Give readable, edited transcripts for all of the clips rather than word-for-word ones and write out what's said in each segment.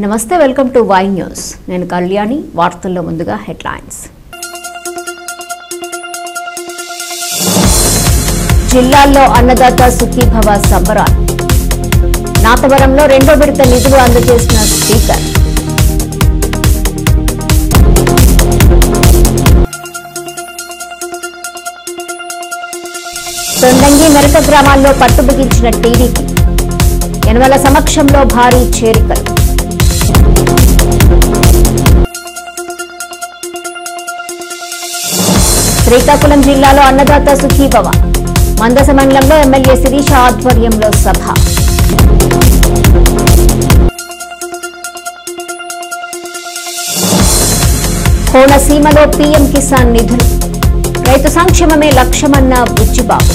నమస్తే welcome to Y news నేను కళ్యాణి వార్తల్లో ముందుగా హెడ్లైన్స్ జిల్లాల్లో అన్నదాత సుఖీభవ సంబరాలు నాతవరంలో రెండో విడత నిధులు అందజేసిన స్పీకర్ తొండంగి మెరక గ్రామాల్లో పట్టుబిగించిన టీడీపీ యనమల సమక్షంలో భారీ చేరికలు శ్రీకాకుళం జిల్లాలో అన్నదాత సుఖీభవ మందస మండలంలో ఎమ్మెల్యే శిరీష ఆధ్వర్యంలో సభ కోనసీమలో పీఎం కిసాన్ నిధులు రైతు సంక్షేమమే లక్ష్యమన్న బుచ్చిబాబు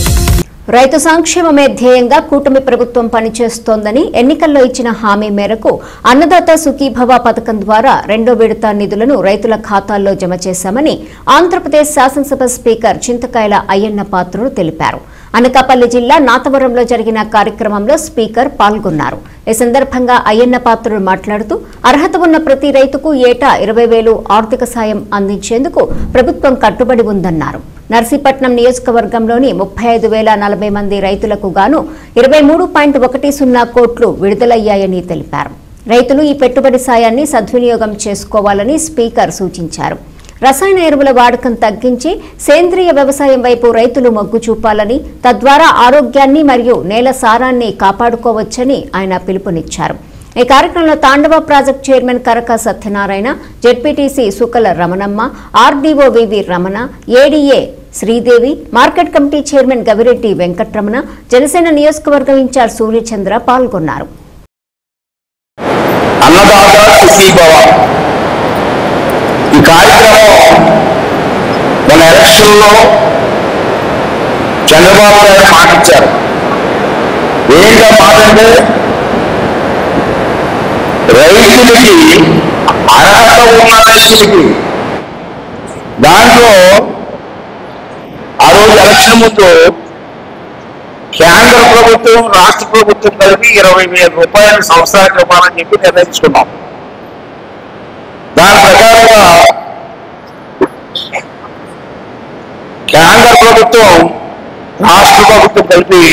రైతు సంక్షేమమే ధ్యేయంగా కూటమి ప్రభుత్వం పనిచేస్తోందని ఎన్నికల్లో ఇచ్చిన హామీ మేరకు అన్నదాత సుఖీభవ పథకం ద్వారా రెండో విడత నిధులను రైతుల ఖాతాల్లో జమ చేశామని ఆంధ్రప్రదేశ్ శాసనసభ స్పీకర్ చింతకాయల అయ్యన్న పాత్రుడు తెలిపారు. అనకాపల్లి జిల్లా నాతవరంలో జరిగిన కార్యక్రమంలో స్పీకర్ పాల్గొన్నారు. ఈ సందర్భంగా అయ్యన్న పాత్రుడు మాట్లాడుతూ అర్హత ఉన్న ప్రతి రైతుకు ఏటా 20,000 ఆర్థిక సాయం అందించేందుకు ప్రభుత్వం కట్టుబడి ఉందన్నారు. నర్సీపట్నం నియోజకవర్గంలోని 35,040 మంది రైతులకు గాను 23.10 కోట్లు విడుదలయ్యాయని తెలిపారు. రైతులు ఈ పెట్టుబడి సాయాన్ని సద్వినియోగం చేసుకోవాలని స్పీకర్ సూచించారు. రసాయన ఎరువుల వాడకం తగ్గించి సేంద్రియ వ్యవసాయం వైపు రైతులు మొగ్గు చూపాలని, తద్వారా ఆరోగ్యాన్ని మరియు నేల సారాన్ని కాపాడుకోవచ్చని ఆయన పిలుపునిచ్చారు. ఈ కార్యక్రమంలో Tandava project chairman Karaka Satyanarayana, ZPTC Sukala Ramanamma, RDO VV Ramana, ADA Sridevi, market committee chairman Gavireddy Venkataramana, Janasena నియోజకవర్గం ఇన్ఛార్జ్ సూర్యచంద్ర పాల్గొన్నారు. ఈ కార్యక్రమం మన ఎలక్షన్లో చంద్రబాబు గారు మాటిచ్చారు. ఏంటో మాట అంటే రైతులకి అర్హత ఉన్న రైతులకి దాంట్లో ఆ రోజు ఎలక్షన్ ముందు కేంద్ర ప్రభుత్వం రాష్ట్ర ప్రభుత్వం కలిపి 20,000 రూపాయలు సంవత్సరానికి ఇవ్వాలని చెప్పి నిర్ణయించుకున్నాం. దాని ప్రకారంగా కేంద్ర ప్రభుత్వం రాష్ట్ర ప్రభుత్వం కలిపి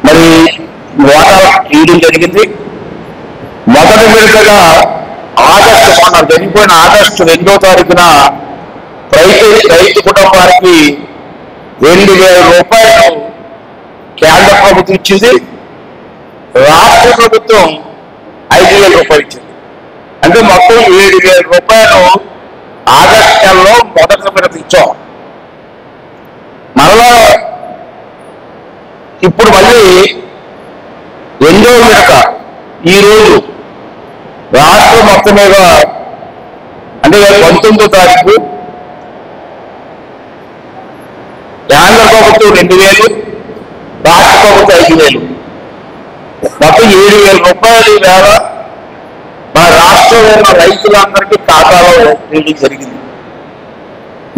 మరి వాటాలు తీయడం జరిగింది. మొదటి విడతగా జరిగిపోయిన ఆగస్టు 2వ తారీఖున రైతు కుటుంబానికి 2,000 రూపాయలు కేంద్ర ప్రభుత్వం ఇచ్చింది. రాష్ట్ర ప్రభుత్వం 5,000 రూపాయలు ఇచ్చింది. అంటే మొత్తం 7,000 రూపాయలు ఆగస్టు నెలలో మొదటి విడత ఇచ్చాం. మరలా ఇప్పుడు మళ్ళీ రెండో విడత ఈరోజు రాష్ట్రం మొత్తం మీద అంటే 19వ తారీఖు కేంద్ర ప్రభుత్వం 2,000, రాష్ట్ర ప్రభుత్వం 5,000, మొత్తం 7,000 రూపాయలు వేల మన రాష్ట్రంలో ఉన్న రైతులందరికీ ఖాతాలో వేయడం జరిగింది.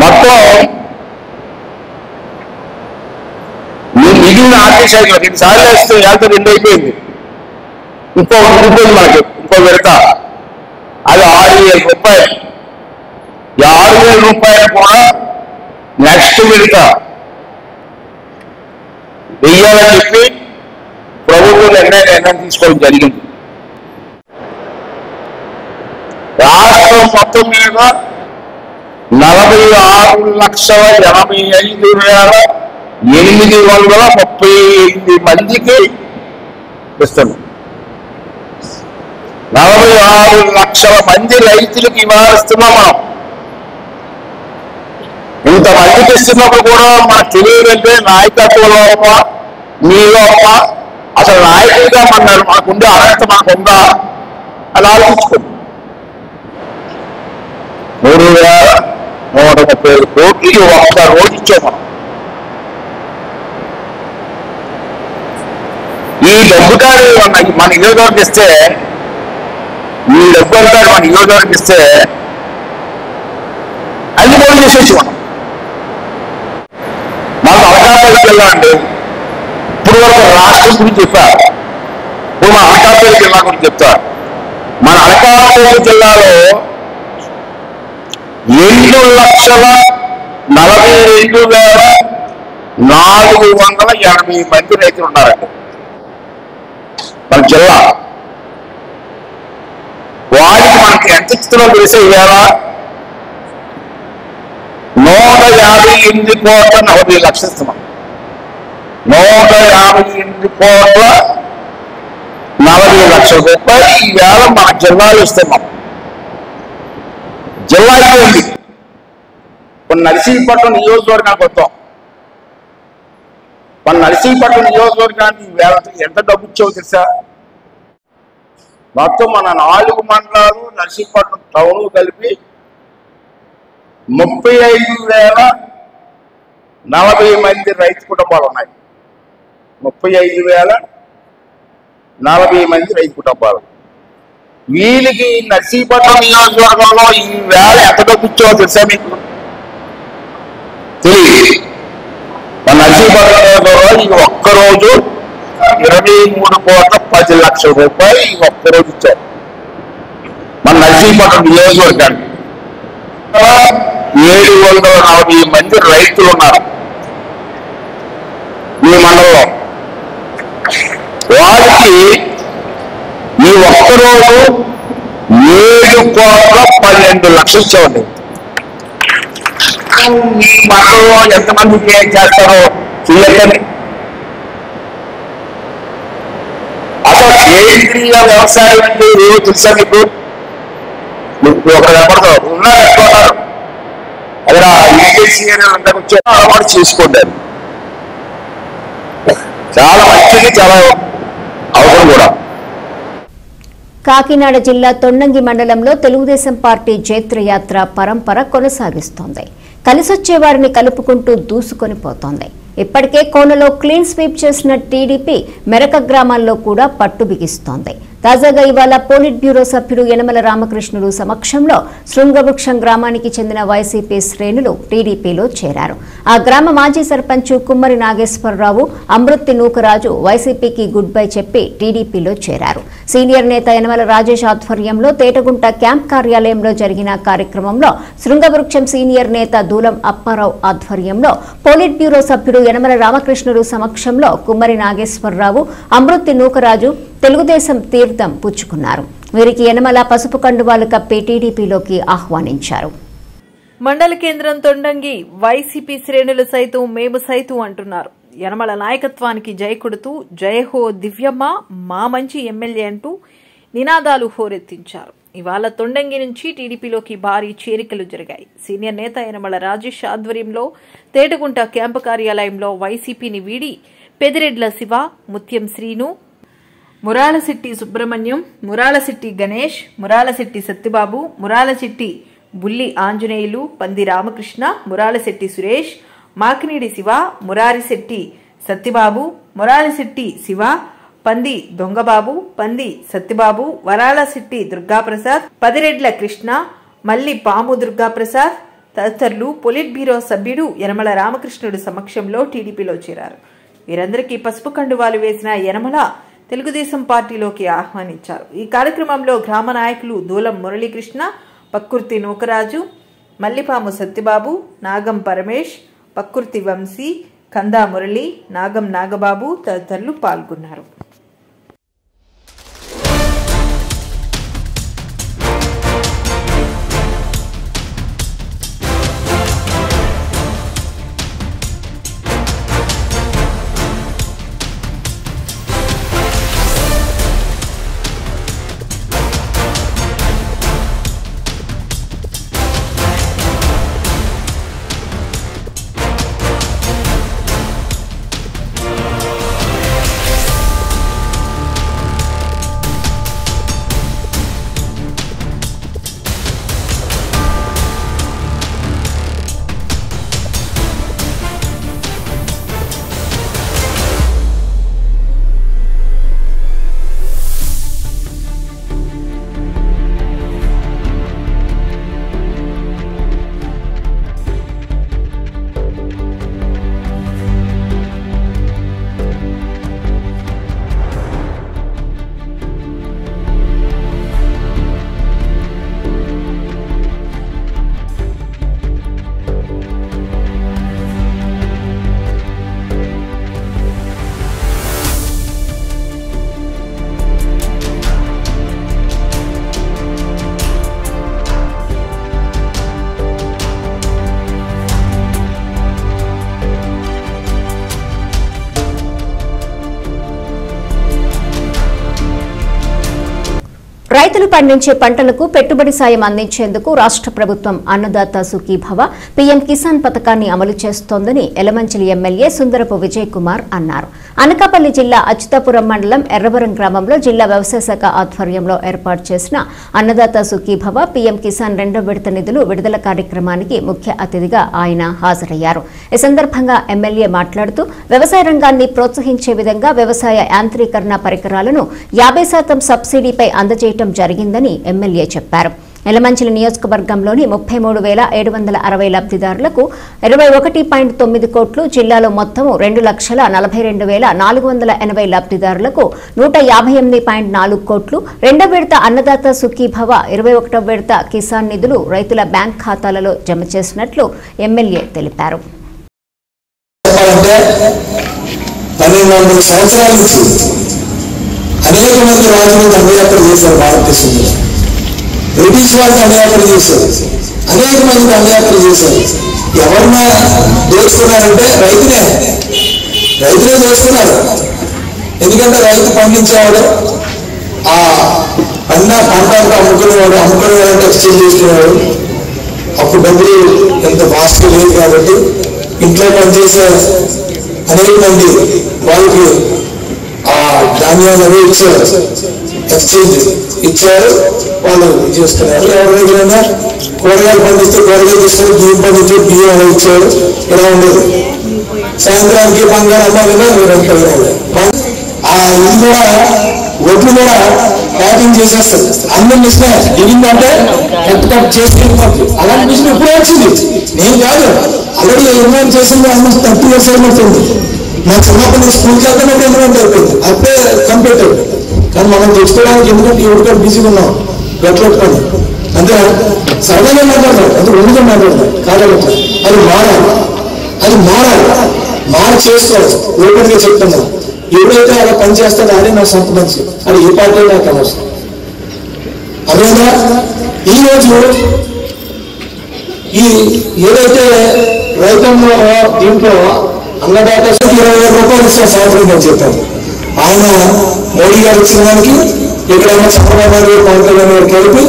మొత్తం మిగిలిన ఆర్థిక శాఖ 2 సార్లు వేస్తే ఎంత 2 అయిపోయింది. ఇంకో మనకి ఇంకో విడత అది 6,000 రూపాయలు. ఈ 6,000 రూపాయలు కూడా నెక్స్ట్ విడత వెయ్యాలని చెప్పి ప్రభుత్వం నిర్ణయం తీసుకోవడం జరిగింది. రాష్ట్రం మొత్తం మీద 46,85,838 మందికి ఇస్తున్నాం. 46 లక్షల మంది రైతులకు ఇవ్వాల్స్తున్నాం. మనం ఇంతమందికి ఇస్తున్నప్పుడు కూడా మనకు తెలియదంటే నాయకత్వంలో మీలో అసలు నాయకుడిగా మనకుండే అర్హత మనకుందా అని ఆలోచించుకోండి. 3,135 కోట్లు ఒక్క రోజు ఇచ్చాం మనం. ఈ డబ్బు కాదు మన నియోజకవర్గం ఇస్తే, ఈ డబ్బు అంతా మన నియోజకవర్గం ఇస్తే అన్ని పనులు చేసేసి మనకు అనకాపల్లి జిల్లా అంటే ఇప్పుడు వరకు రాష్ట్రం గురించి చెప్పారు. ఇప్పుడు మన అనకాపల్లి జిల్లా గురించి చెప్తారు. మన అనకాపల్లి జిల్లాలో 2,42,480 మంది రైతులు ఉన్నారండి మన జిల్లా. వారికి మనకి ఎంత ఇస్తుందో తెలిసే ఇవాళ 158,40,00,000 ఇస్తున్నాం. 158,40,00,000 రూపాయలు ఈవేళ మన జిల్లాలో ఇస్తున్నాం. జిల్లాలో ఉంది కొన్ని నర్సీపట్నం నియోజకవర్గానికి వస్తాం. మన నర్సీపట్నం నియోజకవర్గానికి ఈవేళ ఎంత డబ్బు ఇచ్చావో తెలుసా? మొత్తం మన 4 మండలాలు నర్సీపట్నం టౌన్ కలిపి 35,040 మంది రైతు కుటుంబాలు ఉన్నాయి. 35,040 మంది రైతు కుటుంబాలు. వీళ్ళకి నర్సీపట్నం నియోజకవర్గంలో ఈ వేళ ఎంత డబ్బు ఇచ్చావో తెలుసా మీకు? తెలియదు. మన నర్సీపట్నం నియోజకవర్గంలో ఈ ఒక్కరోజు 23,10,00,000 రూపాయలు ఈ ఒక్కరోజు ఇచ్చారు మన నర్సీపట్నం నియోజకవర్గానికి. 740 మంది రైతులు ఉన్నారు ఈ మండలంలో. వారికి ఈ ఒక్కరోజు 7,12,00,000 ఇచ్చామండి. ఈ మండలంలో ఎంతమందికి ఏం చేస్తారో చూడండి. అసలు సేంద్రీయ వ్యవసాయం అంటే ఏమో తెలుసా మీకు? ఒక కనపడతారు ఉన్నారు అక్కడ ఏజెన్సీ వచ్చి అలవాటు చేసుకుంటారు. చాలా మంచిది, చాలా అవసరం కూడా. కాకినాడ జిల్లా తొండంగి మండలంలో తెలుగుదేశం పార్టీ జైత్రయాత్ర పరంపర కొనసాగిస్తోంది. కలిసొచ్చే వారిని కలుపుకుంటూ దూసుకొని పోతోంది. ఇప్పటికే కోనలో క్లీన్ స్వీప్ చేసిన టీడీపీ మెరక గ్రామాల్లో కూడా పట్టు బిగిస్తోంది. తాజాగా ఇవాళ పోలిట్ బ్యూరో సభ్యుడు యనమల రామకృష్ణుడు సమక్షంలో శృంగవృక్షం గ్రామానికి చెందిన వైసీపీ శ్రేణులు టీడీపీలో చేరారు. ఆ గ్రామ మాజీ సర్పంచ్ కుమ్మరి నాగేశ్వరరావు, అమృత్తి నూకరాజు వైసీపీకి గుడ్ బై చెప్పి టీడీపీలో చేరారు. సీనియర్ నేత యనమల రాజేష్ ఆధ్వర్యంలో తేటగుంట క్యాంప్ కార్యాలయంలో జరిగిన కార్యక్రమంలో శృంగవృక్షం సీనియర్ నేత దూలం అప్పారావు ఆధ్వర్యంలో పోలిట్ బ్యూరో సభ్యుడు యనమల రామకృష్ణుడు సమక్షంలో కుమ్మరి నాగేశ్వరరావు, అమృత్తి నూకరాజు తెలుగుదేశం తీర్థం పుచ్చుకున్నారు. వీరికి యనమల పసుపు కండువాలు కప్పి టీడీపీలోకి ఆహ్వానించారు. మండల కేంద్రం తొండంగి వైసీపీ శ్రేణులు సైతం మేము సైతం అంటున్నారు. యనమల నాయకత్వానికి జై కొడుతూ జయహో దివ్యమ్మ మా మంచి ఎమ్మెల్యే అంటూ నినాదాలు హోరెత్తించారు. ఇవాళ తొండంగి నుంచి టీడీపీలోకి భారీ చేరికలు జరిగాయి. సీనియర్ నేత యనమల రాజేష్ ఆధ్వర్యంలో తేటగుంట క్యాంపు కార్యాలయంలో వైసీపీని వీడి పెదిరెడ్ల శివ, ముత్యం శ్రీను, మురాలశెట్టి సుబ్రహ్మణ్యం, మురాలశెట్టి గణేష్, మురాలశెట్టి సత్యబాబు, మురాలశెట్టి బుల్లి ఆంజనేయులు, పంది రామకృష్ణ, మురాలశెట్టి సురేష్, మాకినీడి శివ, మురారిశెట్టి సత్యబాబు, మురాలశెట్టి శివ, పంది దొంగబాబు, పంది సత్యబాబు, వరాలశెట్టి దుర్గాప్రసాద్, పదిరెడ్ల కృష్ణ, మల్లి పాము దుర్గాప్రసాద్ తదితరులు పొలిట్ బ్యూరో సభ్యుడు యనమల రామకృష్ణుడు సమక్షంలో టీడీపీలో చేరారు. వీరందరికీ పసుపు కండువాలు వేసిన యనమల తెలుగుదేశం పార్టీలోకి ఆహ్వానించారు. ఈ కార్యక్రమంలో గ్రామ నాయకులు దూలం మురళీకృష్ణ, పక్కుర్తి నూకరాజు, మల్లిపాము సత్యబాబు, నాగం పరమేష్, పక్కుర్తి వంశీ, కందా మురళి, నాగం నాగబాబు తదితరులు పాల్గొన్నారు. రైతులు పండించే పంటలకు పెట్టుబడి సాయం అందించేందుకు రాష్ట్ర ప్రభుత్వం అన్నదాత సుఖీభవ పీఎం కిసాన్ పథకాన్ని అమలు చేస్తోందని ఎలమంచిలి ఎమ్మెల్యే సుందరపు విజయ్ కుమార్ అన్నారు. అనకాపల్లి జిల్లా అచ్యుతాపురం మండలం ఎర్రవరం గ్రామంలో జిల్లా వ్యవసాయ శాఖ ఆధ్వర్యంలో ఏర్పాటు చేసిన అన్నదాత సుఖీభవ పీఎం కిసాన్ 2వ విడత నిధులు విడుదల కార్యక్రమానికి ముఖ్య అతిథిగా ఆయన హాజరయ్యారు. ఈ సందర్భంగా ఎమ్మెల్యే మాట్లాడుతూ వ్యవసాయ రంగాన్ని ప్రోత్సహించే విధంగా వ్యవసాయ యాంత్రీకరణ పరికరాలను 50% సబ్సిడీపై అందజేయడం జరిగిందని ఎమ్మెల్యే చెప్పారు. ఎలమంచిలి నియోజకవర్గంలోని 33,760 లబ్ధిదారులకు 21.9 కోట్లు, జిల్లాలో మొత్తం 2,42,480 లబ్ధిదారులకు 158.4 కోట్లు, 2వ విడత అన్నదాత సుఖీభవ 21వ విడత కిసాన్ నిధులు రైతుల బ్యాంక్ ఖాతాలలో జమ చేసినట్లు ఎమ్మెల్యే తెలిపారు. అనేక మంది రాజులు దండయాత్ర చేశారు. భారతదేశంలో బ్రిటిష్ వాళ్ళు దండయాత్ర చేశారు, అనేక మంది దండయాత్ర చేశారు. ఎవరన్నా దోచుకున్నారంటే రైతులే దోచుకున్నారు. ఎందుకంటే రైతు పండించేవాడు ఆ పంట అమ్ముకునేవాడు ఎక్స్చేంజ్ చేసుకునేవాడు. అప్పుడు డబ్బులు ఎంత ఫాస్ట్గా లేదు కాబట్టి ఇంట్లో పనిచేసే అనేక మంది వాళ్ళకి ఆ ధాన్యాలు అవి ఇచ్చారు, ఎక్స్చేంజ్ ఇచ్చారు, వాళ్ళు చేసుకున్నారు. ఎవరి దగ్గరైనా కూరగాయలు పండిస్తే కూరగాయలు తీసుకొని బియ్యం పండిస్తే బియ్యం అలా ఇచ్చారు. ఇలా ఉండేది. సాయంత్రానికి బంగారు అమ్మాయినా ఆ ఇది కూడా ఒడ్లు కూడా ప్యాకింగ్ చేసేస్తారు. అన్ని మిషన్ దిగిందంటే కట్ చేసి అలాంటి మిషన్ ఎప్పుడో వచ్చింది. నేను కాదు, ఆల్రెడీ ఇన్వెంట్ చేసింది ఆల్మోస్ట్ 30 years అయినట్టుంది. మా చిన్నప్పుడు స్కూల్కి వెళ్తున్నప్పుడు ఇన్వెంట్ అయిపోయింది, అప్పుడే కంప్లీట్ అయిపోయింది. కానీ మనం తెచ్చుకోవడానికి ఎందుకంటే ఎవరికో బిజీగా ఉన్నాం గట్లెట్టుకోండి. అంటే సరదాగా మాట్లాడతాం, అంటే ఉండిగా మాట్లాడతాం కాదు. అది మారాలి చేసుకోవాలి. ఓపెన్గా చెప్తున్నాం. ఎవరైతే అలా పని చేస్తాడో అదే నా సొంత మనిషి, అది ఏ పార్టీ నాకు అవసరం. అదేనా ఈరోజు ఏదైతే రైతంలో దీంట్లో అన్నదాత 20,000 రూపాయలు ఇస్తాం సంవత్సరం అని చెప్పారు. ఆయన మోడీ గారు ఇచ్చిన దానికి ఎక్కడైనా చంద్రబాబు గారు పవన్ కళ్యాణ్ గారు కలిపి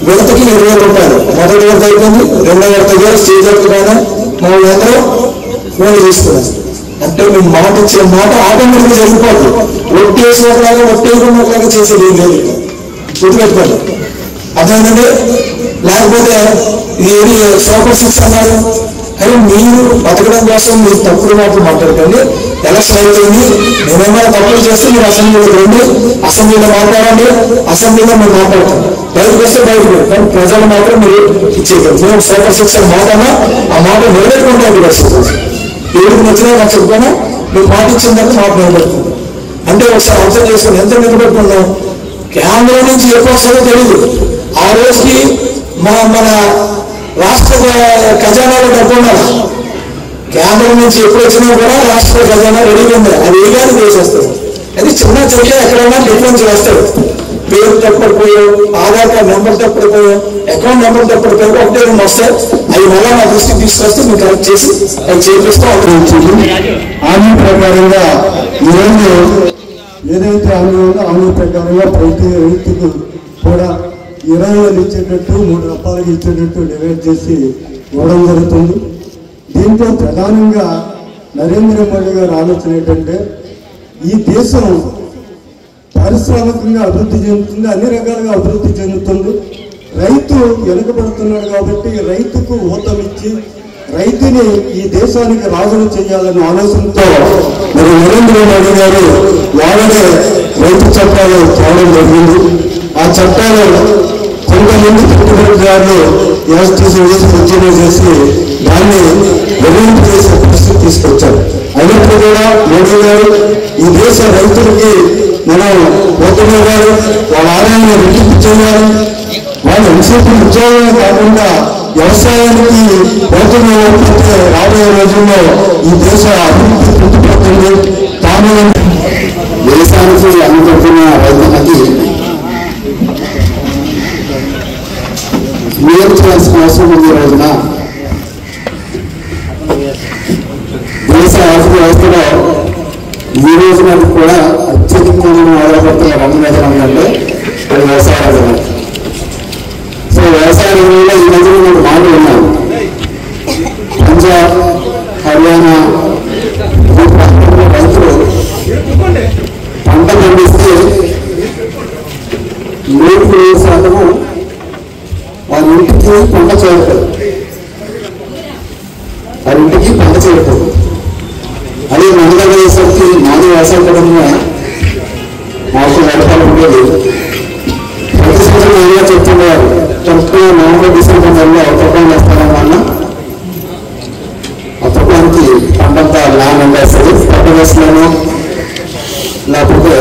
విడతకి 20,000 రూపాయలు. మొదటి విడత అయిపోయింది, 2వ విడత గారు స్టేజ్ పైన 300 ఫోన్ తీసుకున్నారు. అంటే మేము మాట ఇచ్చే మాట ఆటోమేటిక్గా జరిగిపోతుంది. ఒట్టేసినట్లాగా ఒట్టేసుకున్నట్లాగా చేసేది ఏం లేదు. గుర్తుపెట్టుకోండి. అర్థమైందండి. లేకపోతే ఇది సూపర్ 6 అన్నారు. కానీ మీరు బతకడం కోసం మీరు తప్పుడు మాటలు మాట్లాడకండి. ఎలక్షన్ అయిపోయింది, నేనేమైనా తప్పులు చేస్తే మీరు అసెంబ్లీలో రండి, అసెంబ్లీలో మాట్లాడండి, అసెంబ్లీలో మీరు మాట్లాడతాం. బయటకు వస్తే బయటకు, కానీ ప్రజలు మాత్రం మీరు ఇచ్చేయగలరు. మేము సూపర్ 6 మాటనా ఆ మాట నిలబెట్టుకుంటే ఎవరికి నచ్చినా నాకు చెప్పుకోనా మీరు మాట ఇచ్చిన తర్వాత మాట నిలబెట్టుకుంటాం. అంటే ఒకసారి అబ్జర్వ్ చేసుకుని ఎంత నిలబెట్టుకున్నాం. కేంద్రం నుంచి ఎక్కువ వస్తుందో తెలియదు. ఆ రోజుకి మన రాష్ట్ర ఖజానాలో డబ్బు ఉండాలి. కేంద్రం నుంచి ఎప్పుడు వచ్చినా కూడా రాష్ట్ర ఖజానా రెడీగా ఉంది. అది ఏగానే చేసేస్తారు. అది చిన్న ఎక్కడైనా డిఫరెన్స్ వేస్తారు. పేరు తప్పడిపోయో, ఆధార్ కార్డు నెంబర్ తప్పడిపోయో, అకౌంట్ నెంబర్ తప్పడిపోయో ఒకటే రెండు వస్తాయి. అవి మళ్ళా నా దృష్టికి తీసుకొస్తే మేము కరెక్ట్ చేసి అది చేపిస్తాం. హామీ ప్రకారంగా ఈరోజు ఏదైతే హామీ ఉందో హామీ ప్రకారంగా ప్రతి రైతుకు కూడా 20,000 ఇచ్చేటట్టు 3 రకాలుగా ఇచ్చేటట్టు డివైడ్ చేసి ఇవ్వడం జరుగుతుంది. దీంట్లో ప్రధానంగా నరేంద్ర మోడీ గారి ఆలోచన ఏంటంటే ఈ దేశం పారిశ్రామికంగా అభివృద్ధి చెందుతుంది, అన్ని రకాలుగా అభివృద్ధి చెందుతుంది. రైతు వెనుకబడుతున్నాడు కాబట్టి రైతుకు ఊతమిచ్చి రైతుని ఈ దేశానికి రాజును చేయాలనే ఆలోచనతో మరి నరేంద్ర మోడీ గారు వాళ్ళనే రైతు చట్టాలు తేవడం జరిగింది. ఆ చట్టాలు కొంతమంది పెట్టుబడిదారులు ఎస్టీసీ ఉద్యమం చేసి దాన్ని రెవెన్యూ చేసే పరిస్థితి తీసుకొచ్చారు. అయినప్పుడు కూడా మోడీ గారు ఈ దేశ రైతులకి మనం పోతున్నారు, వాళ్ళ ఆదాయాన్ని రెట్టింపు చేయాలి, వాళ్ళు ఎంతసేపు ఉద్యోగమే కాకుండా వ్యవసాయానికి పోతున్నట్లయితే రాబోయే రోజుల్లో ఈ దేశ అభివృద్ధి పుట్టుపడుతుంది. తాను దేశానికి అనుకుంటున్న రైతులకి నియంత్రించాల్సిన అవసరం ఉంది. రోజున దేశ ఆర్థిక వ్యవస్థలో ఈ రోజున కూడా అత్యధికంగా ఆధారపడుతున్న రంగం ఏదైనా ఉందంటే అది వ్యవసాయ రంగం. సో వ్యవసాయ రంగంలో ఈ మధ్యన మనకు మాటలు ఉన్నాం. పంజాబ్, హర్యానా రైతులు పంట పండిస్తే 3% వారి ఇంటికి పంట చేరుతుంది. వారి ఇంటికి పంట చేరుతుంది. అదే మన దగ్గర వేసరికి మాది వ్యవసాయ పరంగా మాకు వ్యవసాయం ఉండేది. ప్రతి సంవత్సరం ఏదో చెప్తున్నారు, నవంబర్ డిసెంబర్ నెలలో అవతరణం వేస్తాం వల్ల అప్పటికి పంటంతా లాభంగా వస్తుంది. పంట వేస్తున్నాను లేకపోతే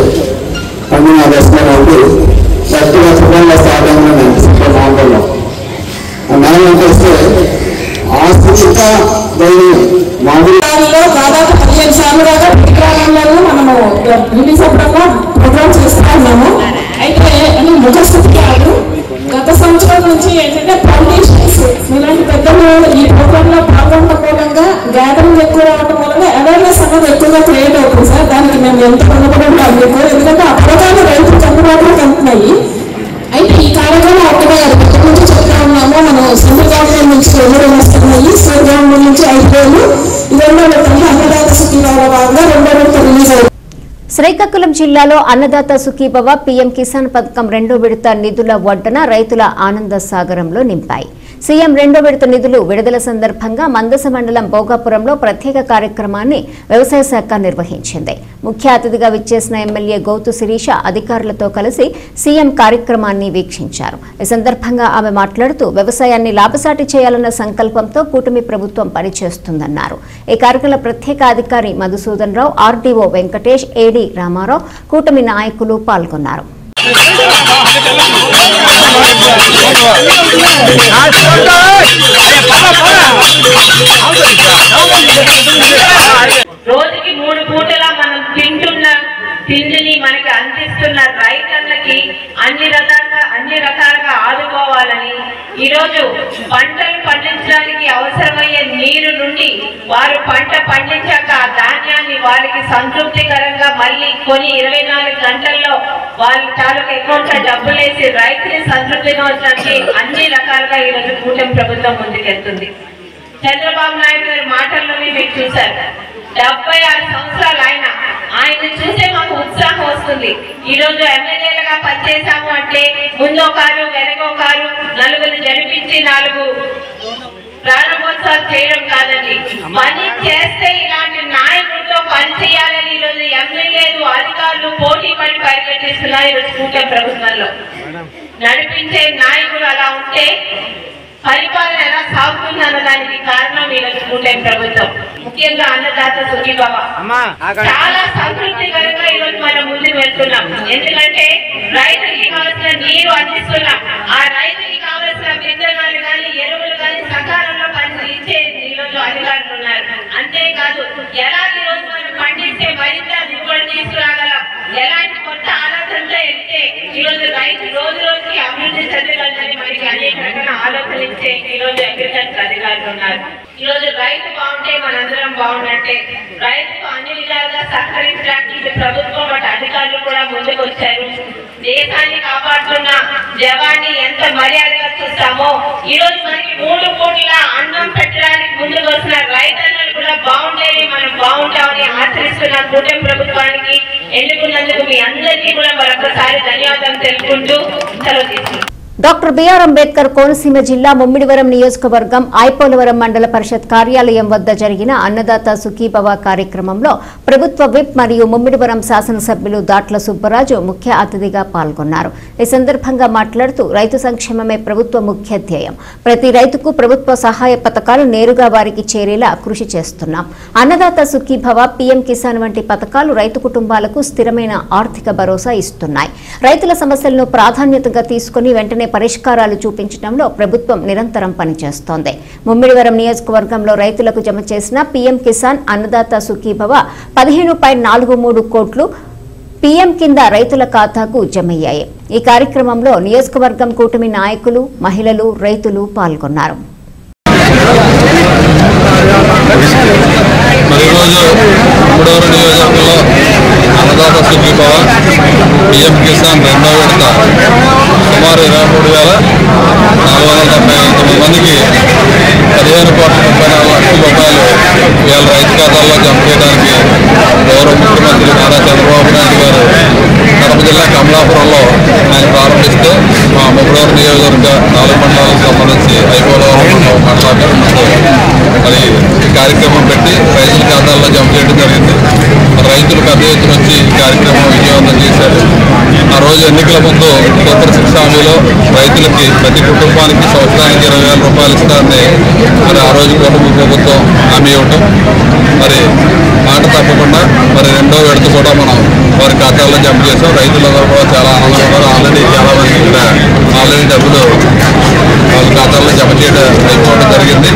పండిన వేస్తున్నాను ఉండి గట్టిగా శుభ్రంగా సాధంగా అనిపిస్తుంది. నవంబర్లో మనం చేస్తే ఆ స్థితిగా మామూలుగా దాదాపు 15 సార్లు దాకా గ్రామాలలో మనము వినిసభ్రంగా ప్రోగ్రామ్ చేస్తూ ఉన్నాము. అయితే ముఖస్థితి కాదు, గత సంవత్సరం నుంచి ఏంటంటే ఫౌండేషన్స్ ఇలాంటి పెద్దలు ఈ ప్రోగ్రామ్ లో పాల్గొనడం మూలంగా గ్యాదరింగ్ ఎక్కువ రావడం మూలంగా అవేర్నెస్ అనేది ఎక్కువగా క్రియేట్ అవుతుంది సార్. దానికి మేము ఎంత రుణపడి ఉంటాం మీకు, ఎందుకంటే ఆ పథకాలు రైతులకు అందుబాటులోకి వెళ్తున్నాయి. అయితే ఈ కార్యక్రమం ఒకటే గత నుంచి చెప్తా ఉన్నాము. మనం సెంట్రల్ గవర్నమెంట్ నుంచి 2,000 వస్తున్నాయి, స్టేట్ గవర్నమెంట్ నుంచి 5,000, 2వ విడత అన్నదాత సుఖీభవ భాగంగా 2వ విడత రిలీజ్ అవుతుంది. శ్రీకాకుళం జిల్లాలో అన్నదాత సుఖీభవ పీఎం కిసాన్ పథకం 2వ విడత నిధుల వడ్డన రైతుల ఆనంద సాగరంలో నింపాయి. సీఎం 2వ విడత నిధులు విడుదల సందర్భంగా మందస మండలం భోగాపురంలో ప్రత్యేక కార్యక్రమాన్ని వ్యవసాయ శాఖ నిర్వహించింది. ముఖ్య అతిథిగా విచ్చేసిన ఎమ్మెల్యే గౌతు శిరీష అధికారులతో కలిసి సీఎం కార్యక్రమాన్ని వీక్షించారు. ఈ సందర్భంగా ఆమె మాట్లాడుతూ వ్యవసాయాన్ని లాభసాటి చేయాలన్న సంకల్పంతో కూటమి ప్రభుత్వం పనిచేస్తుందన్నారు. ఈ కార్యక్రమంలో ప్రత్యేక అధికారి మధుసూదన్ రావు, ఆర్డీఓ వెంకటేష్, ఏడీ రామారావు, కూటమి నాయకులు పాల్గొన్నారు. రోజుకి 3 పూటలా మనం తింటున్న తిండిని మనకి అందిస్తున్న రైతన్నకి అన్ని రకాలుగా ఆదుకోవాలని, ఈరోజు పంటలు పండించడానికి అవసరమయ్యే నీరు నుండి వారు పంట పండించాక ఆ ధాన్యాన్ని వారికి సంతృప్తికరంగా మళ్ళీ కొని 24 గంటల్లో వాళ్ళ తాలూకు అకౌంట్ లో డబ్బులేసి రైతుని సంతృప్తిగా వచ్చడానికి అన్ని రకాలుగా ఈరోజు కూటమి ప్రభుత్వం ముందుకెళ్తుంది. చంద్రబాబు నాయుడు గారి మాటల్లోనే మీరు చూశారు. 76 సంవత్సరాలు ఆయన చూసే మాకు ఉత్సాహం వస్తుంది. ఈ రోజు ఎమ్మెల్యేలుగా పనిచేశాము అంటే ముందో కారు వెనకో కారు నలుగురు జరిపించి 4 ప్రారంభోత్సవాలు చేయడం కాదండి, పని చేస్తే ఇలాంటి నాయకులతో పని చేయాలని ఈరోజు ఎమ్మెల్యేలు అధికారులు పోటీ పడి పరిగెట్టిస్తున్నారు. ఈరోజు కూటమి ప్రభుత్వంలో నడిపించే నాయకులు అలా ఉంటే పరిపాలన ఎలా సాగుతుందన్న దానికి కారణం ఈరోజు కూటమి ప్రభుత్వం. ముఖ్యంగా అన్నదాత సుఖీభవ చాలా సంతృప్తికరంగా ఈరోజు మనం ముందుకు వెళ్తున్నాం. ఎందుకంటే రైతులకి కావాల్సిన నీరు అందిస్తున్నాం. ఆ రైతులకి కావాల్సిన విత్తనాలు కానీ ఎరువులు కానీ సకాలంలో పండించే ఈరోజు అధికారులు ఉన్నారు. అంతేకాదు ఎలా ఈరోజు మనం పండిస్తే మరింత దిగుబడి తీసుకురాగలం, ఎలాంటి కొత్త ఆలోచనతో వెళ్తే ఈరోజు రైతు రోజు రోజుకి అభివృద్ధి చెందగలదని మనకి అనేక రకాల ఆలోచనలు ఇచ్చే ఈరోజు అగ్రికల్చర్ అధికారులు ఉన్నారు. ఈరోజు రైతు బాగుంటే మనందరం బాగున్నట్టే. రైతుకు అన్ని విధాలుగా సహకరించడానికి ఇది ప్రభుత్వం అటు అధికారులు కూడా ముందుకు వచ్చారు. దేశాన్ని కాపాడుతున్న జవాన్ని ఎంత మర్యాదగా చూస్తామో ఈరోజు మనకి 3 పూటల అన్నం పెట్టడానికి ముందుకు వస్తున్న రైతన్నలు కూడా బాగుంటేనే మనం బాగుంటామని ఆచరిస్తున్న కూటమి ప్రభుత్వానికి ఎన్నుకున్నందుకు మీ అందరికీ కూడా మరొకసారి ధన్యవాదాలు తెలుపుకుంటూ సెలవు తీసుకుంటాం. డాక్టర్ బిఆర్ అంబేద్కర్ కోనసీమ జిల్లా ముమ్మిడివరం నియోజకవర్గం ఐపోలవరం మండల పరిషత్ కార్యాలయం వద్ద జరిగిన అన్నదాత సుఖీభవ కార్యక్రమంలో ప్రభుత్వ విప్ మరియు ముమ్మిడివరం శాసనసభ్యులు దాట్ల సుబ్బరాజు ముఖ్య అతిథిగా పాల్గొన్నారు. ఈ సందర్భంగా మాట్లాడుతూ రైతు సంక్షేమమే ప్రభుత్వ ముఖ్య ధ్యేయం, ప్రతి రైతుకు ప్రభుత్వ సహాయ పథకాలు నేరుగా వారికి చేరేలా కృషి చేస్తున్నాం. అన్నదాత సుఖీభవ, పీఎం కిసాన్ వంటి పథకాలు రైతు కుటుంబాలకు స్థిరమైన ఆర్థిక భరోసా ఇస్తున్నాయి. రైతుల సమస్యలను ప్రాధాన్యతగా తీసుకుని వెంటనే పరిష్కారాలు చూపించడంలో ప్రభుత్వం నిరంతరం పనిచేస్తోంది. ముమ్మిడివరం నియోజకవర్గంలో రైతులకు జమ చేసిన పీఎం కిసాన్ అన్నదాత సుఖీభవ 15.43 కోట్లు పీఎం కింద రైతుల ఖాతాకు జమయ్యాయి. ఈ కార్యక్రమంలో నియోజకవర్గం కూటమి నాయకులు, మహిళలు, రైతులు పాల్గొన్నారు. ముమ్మడవరం నియోజకవర్గంలో అన్నదాత సుఖీభవ పిఎం కిసాన్ రెండో విడత సుమారు 23,479 మందికి 15,34,00,000 రూపాయలు ఇవాళ రైతు ఖాతాల్లో జమ చేయడానికి గౌరవ ముఖ్యమంత్రి నారా చంద్రబాబు నాయుడు గారు కడప జిల్లా కమలాపురంలో ఆయన ప్రారంభిస్తే మా ముమ్మడవరం నియోజకవర్గ 4 మండలాలకు సంబంధించి ఐపోలవరం మండలానికి మరి ఈ కార్యక్రమం పెట్టి రైతుల ఖాతాల్లో జమ చేయడం జరిగింది. రైతులు పెద్ద ఎత్తున వచ్చి ఈ కార్యక్రమం విజయవంతం చేశారు. ఆ రోజు ఎన్నికల ముందు సూత్ర శిక్ష హామీలో రైతులకి ప్రతి కుటుంబానికి సంవత్సరానికి 20,000 రూపాయలు ఇస్తారని మరి ఆ రోజు కుటుంబ ప్రభుత్వం హామీ ఇవ్వటం, మరి మాట తప్పకుండా మరి రెండో విడత కూడా మనం వారి ఖాతాల్లో జమ చేసాం. రైతులందరూ కూడా చాలా ఆనందంగా ఉన్నారు. ఆల్రెడీ చాలా మంది ఇక్కడ ఆల్రెడీ డబ్బులు వాళ్ళ ఖాతాల్లో జమ చేయడం అయిపోవడం జరిగింది.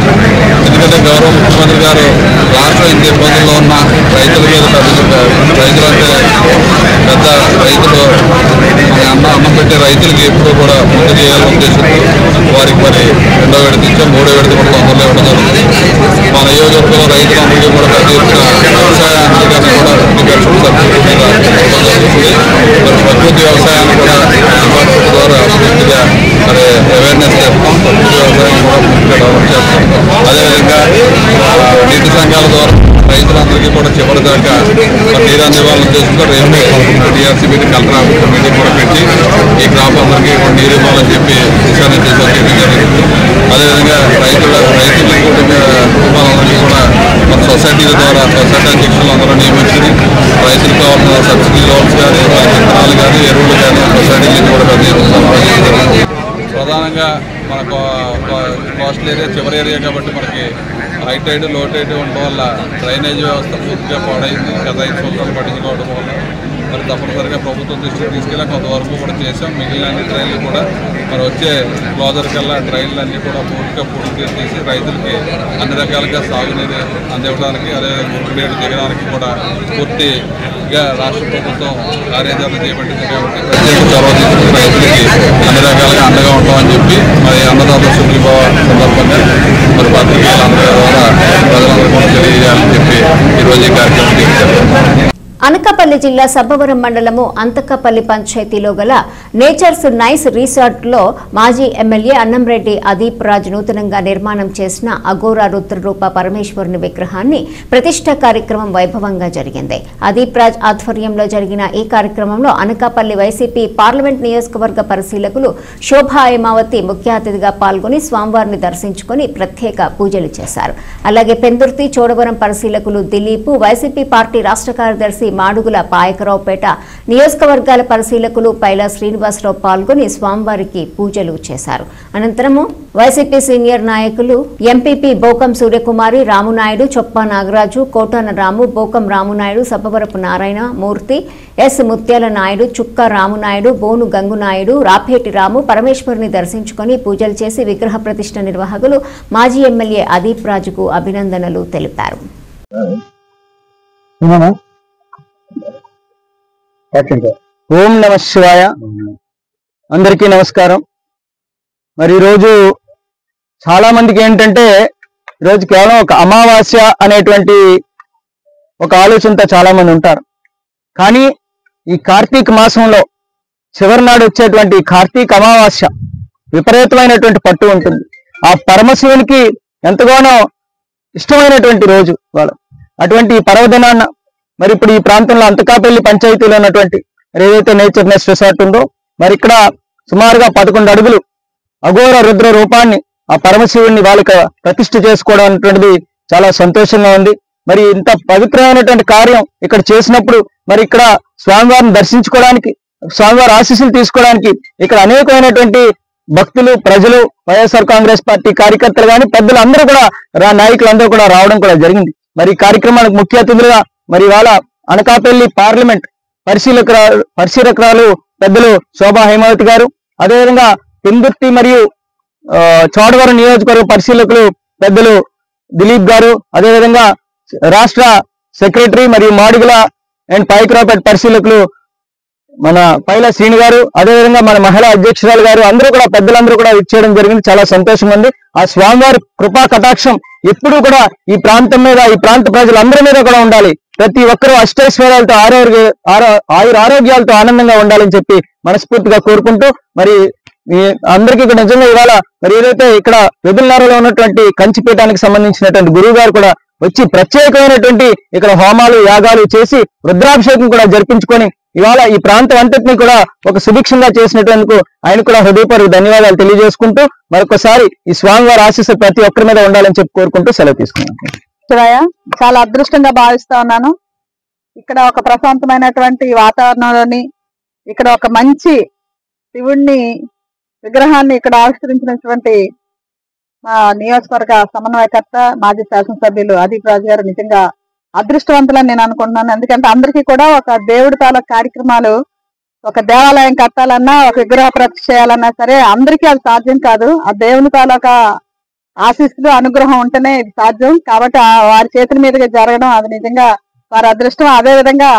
ఎందుకంటే గౌరవ ముఖ్యమంత్రి గారు రాష్ట్రం ఇంత ఇబ్బందుల్లో ఉన్న రైతుల మీద రైతులంటే పెద్ద రైతులు అన్నం పెట్టే రైతులకి ఎప్పుడూ కూడా ముందు చేయాలని ఉద్దేశంతో వారికి మరి రెండో విడత ఇచ్చాం. మూడో విడత కూడా తొందరలో ఇవ్వడం జరుగుతుంది. మా నియోజకవర్గంలో రైతులందరికీ కూడా పెద్ద ఎత్తున వ్యవసాయానికి కూడా 50% సబ్సిడీ మీద ఇవ్వడం జరుగుతుంది. మరి ప్రకృతి వ్యవసాయాన్ని కూడా డిపార్ట్మెంట్ ద్వారా పూర్తిగా మరి అవేర్నెస్ చేస్తాం. ప్రకృతి వ్యవసాయం కూడా పూర్తిగా డెవలప్ చేస్తాం. అదేవిధంగా నీటి సంఘాల ద్వారా రైతులందరికీ కూడా చివరి దాకా నీరు అందివ్వాలని ఉద్దేశంతో రేపు TRC meeting collector office meeting కూడా పెట్టి ఈ క్రాప్ అందరికీ నీరు ఇవ్వాలని చెప్పి దిశానిర్దేశం చేయడం జరిగింది. అదేవిధంగా రైతులకి కుటుంబాలందరికీ కూడా మన సొసైటీల ద్వారా సొసైటీ అధ్యక్షులు అందరూ నియమించి రైతులకు కావాల్సిన సబ్సిడీ లోన్స్ కానీ విత్తనాలు కానీ ఎరువులు కానీ సొసైటీ నుంచి కూడా పెద్ద జరిగింది. ప్రధానంగా మనకు కోస్టల్ ఏరియా చివరి ఏరియా కాబట్టి మనకి హై టైడ్ లో టైడ్ ఉండడం వల్ల డ్రైనేజ్ వ్యవస్థ పూర్తిగా పాడైంది. గత 5 సంవత్సరాలు పట్టించుకోవడం వల్ల మరి తప్పనిసరిగా ప్రభుత్వం దృష్టికి తీసుకెళ్ళి కొంతవరకు కూడా చేసాం. మిగిలిన అన్ని ట్రైన్లు కూడా మరి వచ్చే క్లోజర్ కల్లా ట్రైన్లు అన్నీ కూడా పూర్తిగా పూర్తి చేసి రైతులకి అన్ని రకాలుగా సాగునీరు అందివ్వడానికి అదేవిధంగా మురుగునీరు దిగడానికి కూడా పూర్తిగా రాష్ట్ర ప్రభుత్వం కార్యాచరణ చేపట్టింది. కాబట్టి ప్రత్యేక చొరవ తీసుకుని రైతులకి అన్ని రకాలుగా అండగా ఉంటామని చెప్పి మరి అన్నదాత సుఖీభవ సందర్భంగా మరి పత్రికలందరి ద్వారా ప్రజలందరూ కూడా తెలియజేయాలని చెప్పి ఈరోజు ఈ కార్యక్రమం చేశారు. అనకాపల్లి జిల్లా సబ్బవరం మండలము అంతకపల్లి పంచాయతీలో గల నేచర్స్ నైస్ రిసార్ట్ లో మాజీ ఎమ్మెల్యే అన్నంరెడ్డి అదీప్ రాజ్ నూతనంగా నిర్మాణం చేసిన అఘోరా రుద్రరూప పరమేశ్వరుని విగ్రహాన్ని ప్రతిష్ఠ కార్యక్రమం వైభవంగా జరిగింది. అదీప్ రాజ్ ఆధ్వర్యంలో జరిగిన ఈ కార్యక్రమంలో అనకాపల్లి వైసీపీ పార్లమెంట్ నియోజకవర్గ పరిశీలకులు శోభా హేమావతి ముఖ్య అతిథిగా పాల్గొని స్వామివారిని దర్శించుకుని ప్రత్యేక పూజలు చేశారు. అలాగే పెందుర్తి చోడవరం పరిశీలకులు దిలీప్, వైసీపీ పార్టీ రాష్ట్ర కార్యదర్శి మాడుగుల పాయకరావుపేట నియోజకవర్గాల పరిశీలకులు పైలా శ్రీనివాసరావు పాల్గొని స్వామివారికి పూజలు చేశారు. అనంతరము వైసీపీ సీనియర్ నాయకులు ఎంపీపీ బోకం సూర్యకుమారి, రామునాయుడు, చొప్పా నాగరాజు, కోటాన రాము, బోకం రామునాయుడు, సబ్బవరపు నారాయణ మూర్తి, ఎస్ ముత్యాల నాయుడు, చుక్క రామునాయుడు, బోను గంగునాయుడు, రాపేటి రాము పరమేశ్వరుని దర్శించుకుని పూజలు చేసి విగ్రహ ప్రతిష్ఠ నిర్వాహకులు మాజీ ఎమ్మెల్యే అదీప్ రాజుకు అభినందనలు తెలిపారు. ఓం నమ శివాయ. అందరికీ నమస్కారం. మరి ఈరోజు చాలా మందికి ఏంటంటే ఈరోజు కేవలం ఒక అమావాస్య అనేటువంటి ఒక ఆలోచనతో చాలా మంది ఉంటారు. కానీ ఈ కార్తీక మాసంలో చివరి నాడు వచ్చేటువంటి కార్తీక అమావాస్య విపరీతమైనటువంటి పట్టు ఉంటుంది. ఆ పరమశివునికి ఎంతగానో ఇష్టమైనటువంటి రోజు వాళ్ళు. అటువంటి పర్వదినాన్న మరి ఇప్పుడు ఈ ప్రాంతంలో అంతకాపల్లి పంచాయతీలో ఉన్నటువంటి ఏదైతే నేచర్ నెస్ రిసార్ట్ ఉందో మరి ఇక్కడ సుమారుగా 11 అడుగులు అఘోర రుద్ర రూపాన్ని ఆ పరమశివుడిని వాళ్ళకి ప్రతిష్ఠ చేసుకోవడం అనేటువంటిది చాలా సంతోషంగా ఉంది. మరి ఇంత పవిత్రమైనటువంటి కార్యం ఇక్కడ చేసినప్పుడు మరి ఇక్కడ స్వామివారిని దర్శించుకోవడానికి, స్వామివారి ఆశీస్సులు తీసుకోవడానికి ఇక్కడ అనేకమైనటువంటి భక్తులు, ప్రజలు, వైఎస్ఆర్ కాంగ్రెస్ పార్టీ కార్యకర్తలు కానీ పెద్దలు అందరూ కూడా నాయకులందరూ కూడా రావడం కూడా జరిగింది. మరి ఈ కార్యక్రమానికి ముఖ్య అతిథులుగా మరి ఇవాళ అనకాపల్లి పార్లమెంట్ పరిశీలకురాలు పెద్దలు శోభా హేమావతి గారు, అదేవిధంగా పెందుర్తి మరియు చోడవరం నియోజకవర్గ పరిశీలకులు పెద్దలు దిలీప్ గారు, అదేవిధంగా రాష్ట్ర సెక్రటరీ మరియు మాడుగుల అండ్ పాయకరావుపేట పరిశీలకులు మన పైలా శ్రీని గారు, అదేవిధంగా మన మహిళా అధ్యక్షురాలు గారు అందరూ కూడా పెద్దలందరూ కూడా ఇచ్చేయడం జరిగింది. చాలా సంతోషంగా ఉంది. ఆ స్వామివారి కృపా కటాక్షం ఎప్పుడూ కూడా ఈ ప్రాంతం మీద, ఈ ప్రాంత ప్రజలందరి మీద కూడా ఉండాలి. ప్రతి ఒక్కరూ అష్టైశ్వర్యాలతో ఆరోగ్యాలతో ఆనందంగా ఉండాలని చెప్పి మనస్ఫూర్తిగా కోరుకుంటూ మరి అందరికీ ఇక్కడ నిజంగా ఇవాళ మరి ఏదైతే ఇక్కడ వెదులనారలో ఉన్నటువంటి కంచిపీఠానికి సంబంధించినటువంటి గురువు గారు కూడా వచ్చి ప్రత్యేకమైనటువంటి ఇక్కడ హోమాలు యాగాలు చేసి రుద్రాభిషేకం కూడా జరిపించుకొని ఇవాళ ఈ ప్రాంతం అంతటినీ కూడా ఒక సుభిక్షంగా చేసినటువంటి ఆయన కూడా హృదయపూర్వక ధన్యవాదాలు తెలియజేసుకుంటూ మరొకసారి ఈ స్వామివారి ఆశీస్సులు ప్రతి ఒక్కరి మీద ఉండాలని చెప్పి కోరుకుంటూ సెలవు తీసుకున్నాను. చాలా అదృష్టంగా భావిస్తా ఉన్నాను. ఇక్కడ ఒక ప్రశాంతమైనటువంటి వాతావరణంలోని ఇక్కడ ఒక మంచి శివుణ్ణి విగ్రహాన్ని ఇక్కడ ఆవిష్కరించినటువంటి మా నియోజకవర్గ సమన్వయకర్త మాజీ శాసనసభ్యులు అదీప్ రాజు గారు నిజంగా అదృష్టవంతులని నేను అనుకుంటున్నాను. ఎందుకంటే అందరికీ కూడా ఒక దేవుడి తాలూకు కార్యక్రమాలు, ఒక దేవాలయం కట్టాలన్నా, ఒక విగ్రహ ప్రతిష్ఠ చేయాలన్నా సరే అందరికీ అది సాధ్యం కాదు. ఆ దేవుని తాలూకా ఆశీస్సులు అనుగ్రహం ఉంటేనే ఇది సాధ్యం. కాబట్టి వారి చేతుల మీదుగా జరగడం అది నిజంగా వారి అదృష్టం. అదే విధంగా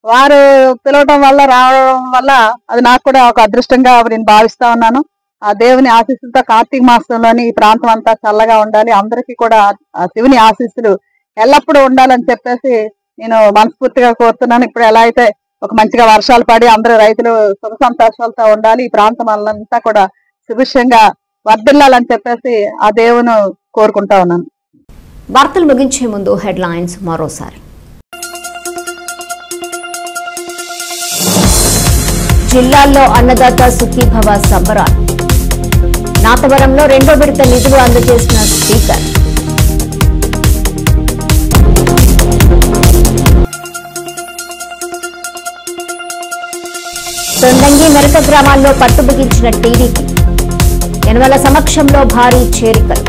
వారు పిలవడం వల్ల రావడం వల్ల అది నాకు కూడా ఒక అదృష్టంగా నేను భావిస్తా ఉన్నాను. ఆ దేవుని ఆశీస్సులతో కార్తీక మాసంలోని ఈ ప్రాంతం అంతా చల్లగా ఉండాలి, అందరికీ కూడా ఆ శివుని ఆశీస్సులు ఎల్లప్పుడూ ఉండాలని చెప్పేసి నేను మనస్ఫూర్తిగా కోరుతున్నాను. ఇప్పుడు ఎలా అయితే ఒక మంచిగా వర్షాలు పడి అందరూ రైతులు సుఖ సంతోషాలతో ఉండాలి, ఈ ప్రాంతం వాళ్ళంతా కూడా సుభిక్షంగా వర్ధిల్లాలని చెప్పేసి ఆ దేవుని కోరుకుంటా ఉన్నాను. వార్తలు ముగించే ముందు హెడ్లైన్స్ మరోసారి. జిల్లాల్లో అన్నదాత సుఖీభవ సంబరాలు. నాతవరంలో 2వ విడత నిధులు అందజేసిన స్పీకర్. తొండంగి మెరక గ్రామాల్లో పట్టుబిగించిన టీడీపీ. యనమల సమక్షంలో భారీ చేరికలు.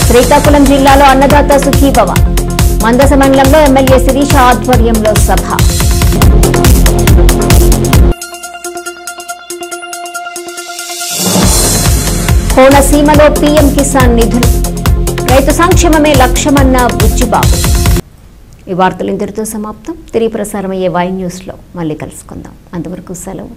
శ్రీకాకుళం జిల్లాలో అన్నదాత సుఖీభవ. మందస మండలంలో ఎమ్మెల్యే శిరీష ఆధ్వర్యంలో సభ. కోనసీమలో పీఎం కిసాన్ నిధులు. రైతు సంక్షేమమే లక్ష్యమన్న బుచ్చిబాబు. ఈ వార్తలు ఇంతటితో సమాప్తం. తిరిగి ప్రసారమయ్యే వై న్యూస్లో మళ్ళీ కలుసుకుందాం. అంతవరకు సెలవు.